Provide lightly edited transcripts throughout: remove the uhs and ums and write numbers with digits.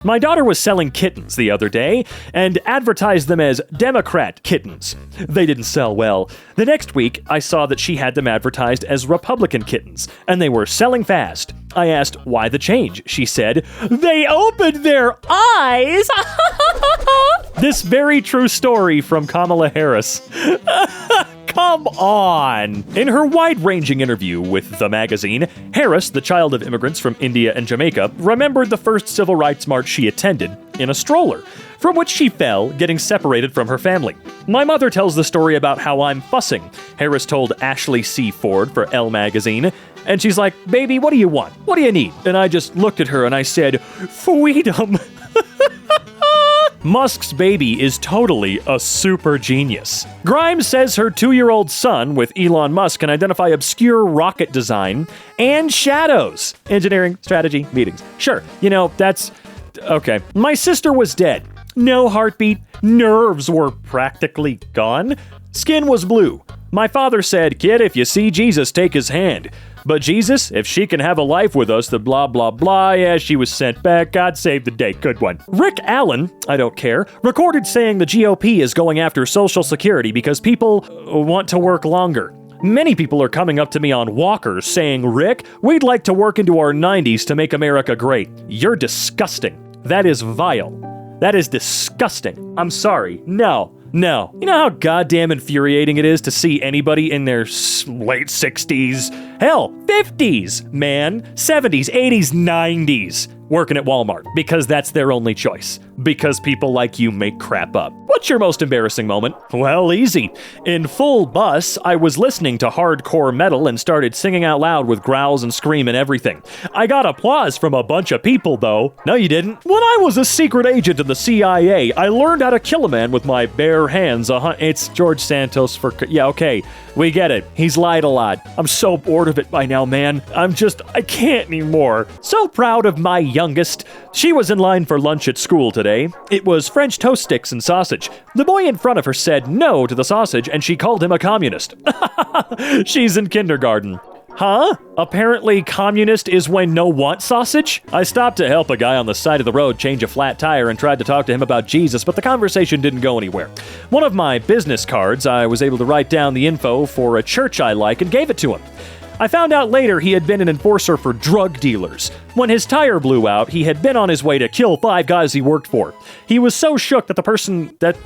My daughter was selling kittens the other day and advertised them as Democrat kittens. They didn't sell well. The next week, I saw that she had them advertised as Republican kittens, and they were selling fast. I asked why the change. She said, "They opened their eyes." This very true story from Kamala Harris. Come on! In her wide-ranging interview with the magazine, Harris, the child of immigrants from India and Jamaica, remembered the first civil rights march she attended in a stroller, from which she fell, getting separated from her family. My mother tells the story about how I'm fussing, Harris told Ashley C. Ford for Elle magazine, and she's like, "Baby, what do you want? What do you need?" And I just looked at her and I said, "Freedom." Musk's baby is totally a super genius. Grimes says her 2-year-old son with Elon Musk can identify obscure rocket design and shadows. Engineering, strategy, meetings. Sure, that's... Okay. My sister was dead. No heartbeat. Nerves were practically gone. Skin was blue. My father said, "Kid, if you see Jesus, take his hand." But Jesus, if she can have a life with us, the blah, blah, blah, yeah, she was sent back. God save the day. Good one. Rick Allen, I don't care, recorded saying the GOP is going after Social Security because people want to work longer. Many people are coming up to me on walkers saying, "Rick, we'd like to work into our 90s to make America great." You're disgusting. That is vile. That is disgusting. I'm sorry. No. You know how goddamn infuriating it is to see anybody in their late 60s, hell, 50s, man, 70s, 80s, 90s, working at Walmart because that's their only choice. Because people like you make crap up. What's your most embarrassing moment? Well, easy. In full bus, I was listening to hardcore metal and started singing out loud with growls and scream and everything. I got applause from a bunch of people, though. No, you didn't. When I was a secret agent in the CIA, I learned how to kill a man with my bare hands. It's George Santos for... Yeah, okay. We get it. He's lied a lot. I'm so bored of it by now, man. I can't anymore. So proud of my youngest. She was in line for lunch at school today. It was French toast sticks and sausage. The boy in front of her said no to the sausage, and she called him a communist. She's in kindergarten. Huh? Apparently communist is when no want sausage? I stopped to help a guy on the side of the road change a flat tire and tried to talk to him about Jesus, but the conversation didn't go anywhere. One of my business cards, I was able to write down the info for a church I like and gave it to him. I found out later he had been an enforcer for drug dealers. When his tire blew out, he had been on his way to kill 5 guys he worked for. He was so shook that the person that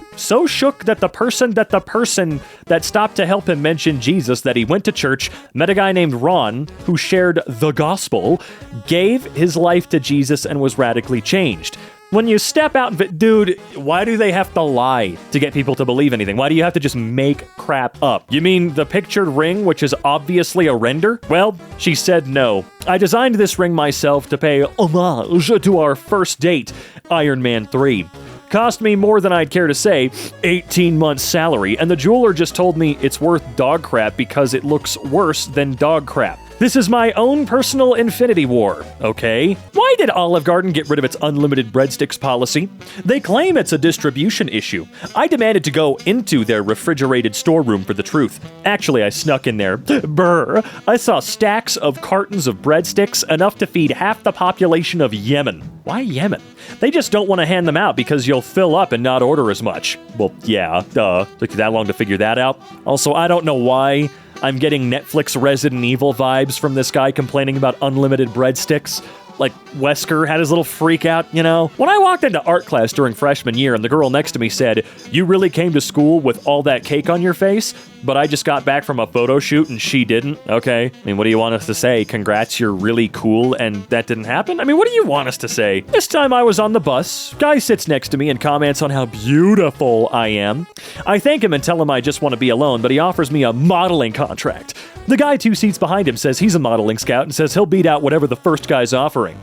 stopped to help him mention Jesus that he went to church, met a guy named Ron who shared the gospel, gave his life to Jesus, and was radically changed. When you step out, dude, why do they have to lie to get people to believe anything? Why do you have to just make crap up? You mean the pictured ring, which is obviously a render? Well, she said no. I designed this ring myself to pay homage to our first date, Iron Man 3. Cost me more than I'd care to say, 18 months salary, and the jeweler just told me it's worth dog crap because it looks worse than dog crap. This is my own personal Infinity War, okay? Why did Olive Garden get rid of its unlimited breadsticks policy? They claim it's a distribution issue. I demanded to go into their refrigerated storeroom for the truth. Actually, I snuck in there. Brr. I saw stacks of cartons of breadsticks, enough to feed half the population of Yemen. Why Yemen? They just don't want to hand them out because you'll fill up and not order as much. Well, yeah, took that long to figure that out. Also, I don't know why I'm getting Netflix Resident Evil vibes from this guy complaining about unlimited breadsticks. Like, Wesker had his little freak out, you know? When I walked into art class during freshman year and the girl next to me said, "You really came to school with all that cake on your face?" But I just got back from a photo shoot and she didn't. Okay. I mean, what do you want us to say? Congrats, you're really cool and that didn't happen? I mean, what do you want us to say? This time I was on the bus. Guy sits next to me and comments on how beautiful I am. I thank him and tell him I just want to be alone, but he offers me a modeling contract. The guy 2 seats behind him says he's a modeling scout and says he'll beat out whatever the first guy's offering.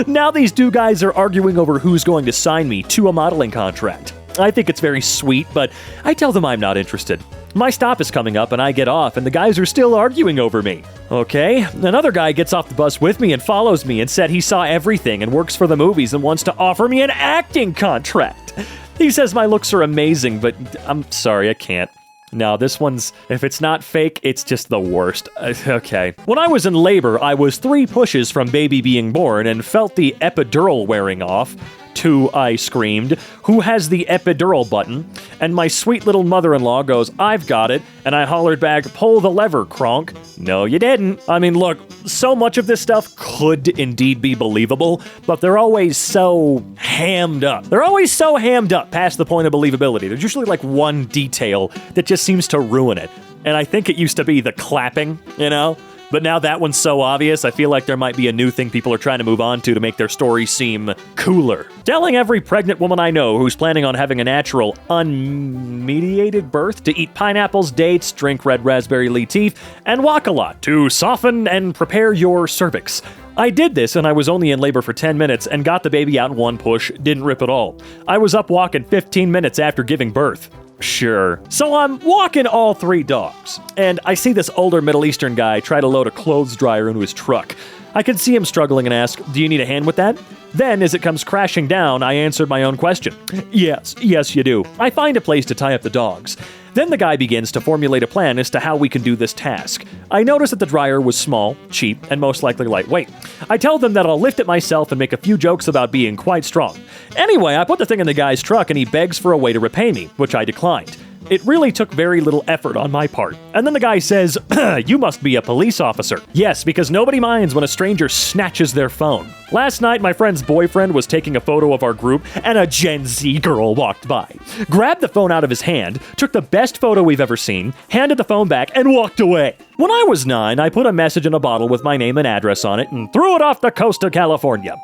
Now these 2 guys are arguing over who's going to sign me to a modeling contract. I think it's very sweet, but I tell them I'm not interested. My stop is coming up and I get off and the guys are still arguing over me. Okay, another guy gets off the bus with me and follows me and said he saw everything and works for the movies and wants to offer me an acting contract. He says my looks are amazing, but I'm sorry, I can't. No, this one's, if it's not fake, it's just the worst. Okay. When I was in labor, I was 3 pushes from baby being born and felt the epidural wearing off. to, I screamed. Who has the epidural button? And my sweet little mother-in-law goes, I've got it. And I hollered back, pull the lever, Kronk. No, you didn't. I mean, look, so much of this stuff could indeed be believable, but they're always so hammed up. They're always so hammed up past the point of believability. There's usually like one detail that just seems to ruin it. And I think it used to be the clapping, you know? But now that one's so obvious, I feel like there might be a new thing people are trying to move on to make their story seem cooler. Telling every pregnant woman I know who's planning on having a natural, unmediated birth to eat pineapples, dates, drink red raspberry Leaf, and walk a lot to soften and prepare your cervix. I did this and I was only in labor for 10 minutes and got the baby out in one push, didn't rip at all. I was up walking 15 minutes after giving birth. Sure. So I'm walking all 3 dogs, and I see this older Middle Eastern guy try to load a clothes dryer into his truck. I can see him struggling and ask, do you need a hand with that? Then, as it comes crashing down, I answered my own question. Yes, you do. I find a place to tie up the dogs. Then the guy begins to formulate a plan as to how we can do this task. I notice that the dryer was small, cheap, and most likely lightweight. I tell them that I'll lift it myself and make a few jokes about being quite strong. Anyway, I put the thing in the guy's truck and he begs for a way to repay me, which I declined. It really took very little effort on my part. And then the guy says, you must be a police officer. Yes, because nobody minds when a stranger snatches their phone. Last night, my friend's boyfriend was taking a photo of our group, and a Gen Z girl walked by, grabbed the phone out of his hand, took the best photo we've ever seen, handed the phone back, and walked away. When I was 9, I put a message in a bottle with my name and address on it and threw it off the coast of California.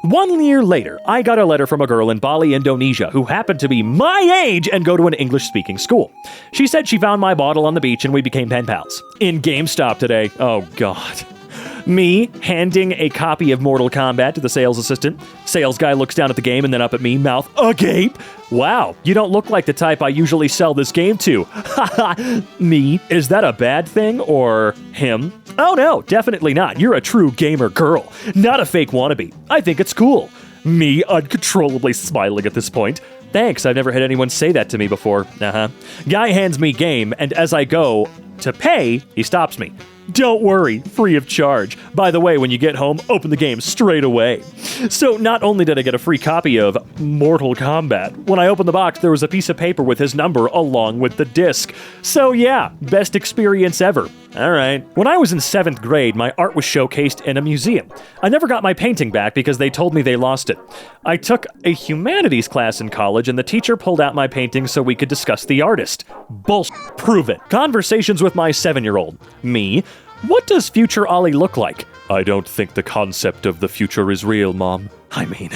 1 year later, I got a letter from a girl in Bali, Indonesia, who happened to be my age and go to an English-speaking school. She said she found my bottle on the beach and we became pen pals. In GameStop today, oh god. Me handing a copy of Mortal Kombat to the sales assistant. Sales guy looks down at the game and then up at me, mouth agape. Wow, you don't look like the type I usually sell this game to. Haha, me? Is that a bad thing or him? Oh no, definitely not. You're a true gamer girl, not a fake wannabe. I think it's cool. Me uncontrollably smiling at this point. Thanks, I've never had anyone say that to me before. Guy hands me game, and as I go to pay, he stops me. Don't worry, free of charge. By the way, when you get home, open the game straight away. So not only did I get a free copy of Mortal Kombat, when I opened the box, there was a piece of paper with his number along with the disc. So yeah, best experience ever. Alright. When I was in 7th grade, my art was showcased in a museum. I never got my painting back because they told me they lost it. I took a humanities class in college and the teacher pulled out my painting so we could discuss the artist. Bullshit. Prove it. Conversations with my 7-year-old. Me. What does future Ollie look like? I don't think the concept of the future is real, Mom. I mean,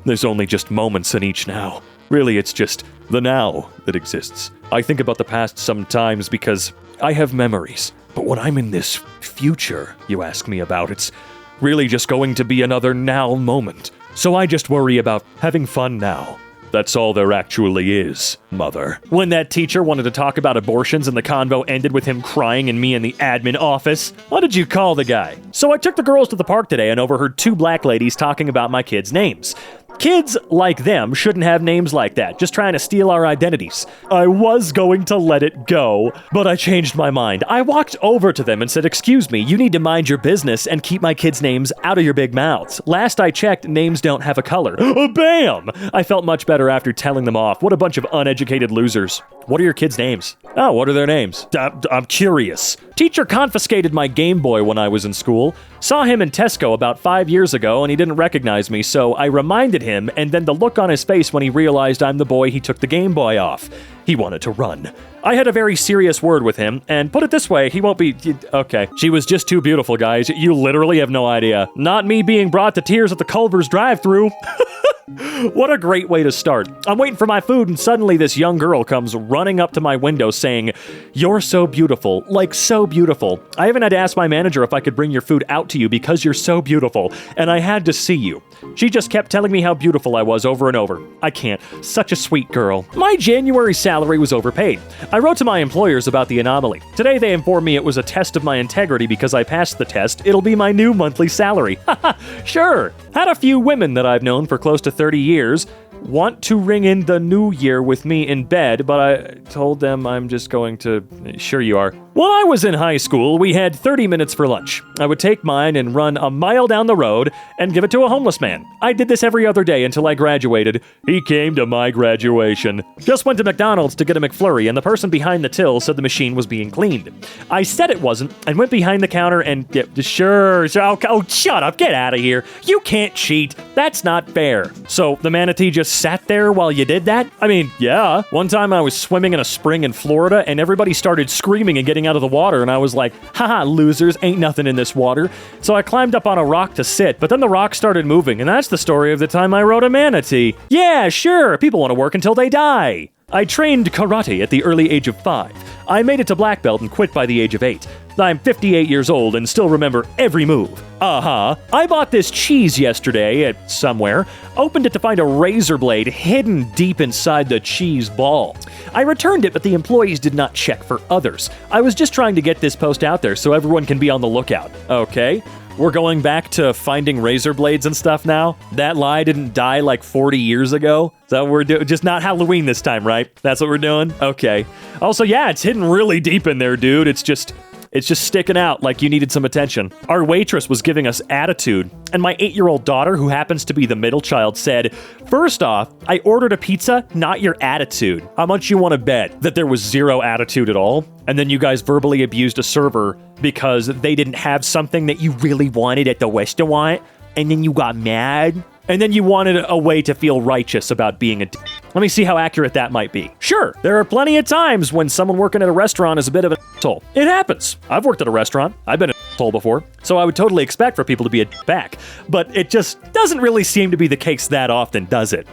there's only just moments in each now. Really, it's just the now that exists. I think about the past sometimes because I have memories. But when I'm in this future you ask me about, it's really just going to be another now moment. So I just worry about having fun now. That's all there actually is, Mother. When that teacher wanted to talk about abortions and the convo ended with him crying and me in the admin office, what did you call the guy? So I took the girls to the park today and overheard 2 black ladies talking about my kids' names. Kids like them shouldn't have names like that, just trying to steal our identities. I was going to let it go, but I changed my mind. I walked over to them and said, excuse me, you need to mind your business and keep my kids' names out of your big mouths. Last I checked, names don't have a color. Bam! I felt much better after telling them off. What a bunch of uneducated losers. What are your kids' names? Oh, what are their names? I'm curious. Teacher confiscated my Game Boy when I was in school. Saw him in Tesco about 5 years ago and he didn't recognize me, so I reminded him, and then the look on his face when he realized I'm the boy he took the Game Boy off. He wanted to run. I had a very serious word with him, and put it this way, he won't be... Okay. She was just too beautiful, guys. You literally have no idea. Not me being brought to tears at the Culver's drive-thru. What a great way to start. I'm waiting for my food and suddenly this young girl comes running up to my window saying, "You're so beautiful, like so beautiful. I even had to ask my manager if I could bring your food out to you because you're so beautiful, and I had to see you." She just kept telling me how beautiful I was over and over. I can't. Such a sweet girl. My January salary was overpaid. I wrote to my employers about the anomaly. Today they informed me it was a test of my integrity because I passed the test. It'll be my new monthly salary. Haha, sure. Had a few women that I've known for close to 30 years. want to ring in the new year with me in bed, but I told them I'm just going to... Sure you are. While I was in high school, we had 30 minutes for lunch. I would take mine and run a mile down the road and give it to a homeless man. I did this every other day until I graduated. He came to my graduation. Just went to McDonald's to get a McFlurry, and the person behind the till said the machine was being cleaned. I said it wasn't, and went behind the counter and... Sure. Oh, shut up. Get out of here. You can't cheat. That's not fair. So the manatee just sat there while you did that? I mean, yeah. One time I was swimming in a spring in Florida, and everybody started screaming and getting out of the water, and I was like, haha, losers, ain't nothing in this water. So I climbed up on a rock to sit, but then the rock started moving, and that's the story of the time I rode a manatee. Yeah, sure, people want to work until they die. I trained karate at the early age of 5. I made it to black belt and quit by the age of 8. I'm 58 years old and still remember every move. I bought this cheese yesterday at somewhere, opened it to find a razor blade hidden deep inside the cheese ball. I returned it, but the employees did not check for others. I was just trying to get this post out there so everyone can be on the lookout. Okay. We're going back to finding razor blades and stuff now? That lie didn't die like 40 years ago? So we're just not Halloween this time, right? That's what we're doing? Okay. Also, yeah, it's hidden really deep in there, dude. It's just sticking out like you needed some attention. Our waitress was giving us attitude, and my 8-year-old daughter, who happens to be the middle child, said, "First off, I ordered a pizza, not your attitude. How much you want to bet that there was zero attitude at all? And then you guys verbally abused a server because they didn't have something that you really wanted at the restaurant, and then you got mad? And then you wanted a way to feel righteous about being a Let me see how accurate that might be. Sure, there are plenty of times when someone working at a restaurant is a bit of an asshole. It happens. I've worked at a restaurant. I've been an asshole before. So I would totally expect for people to be a back. But it just doesn't really seem to be the case that often, does it?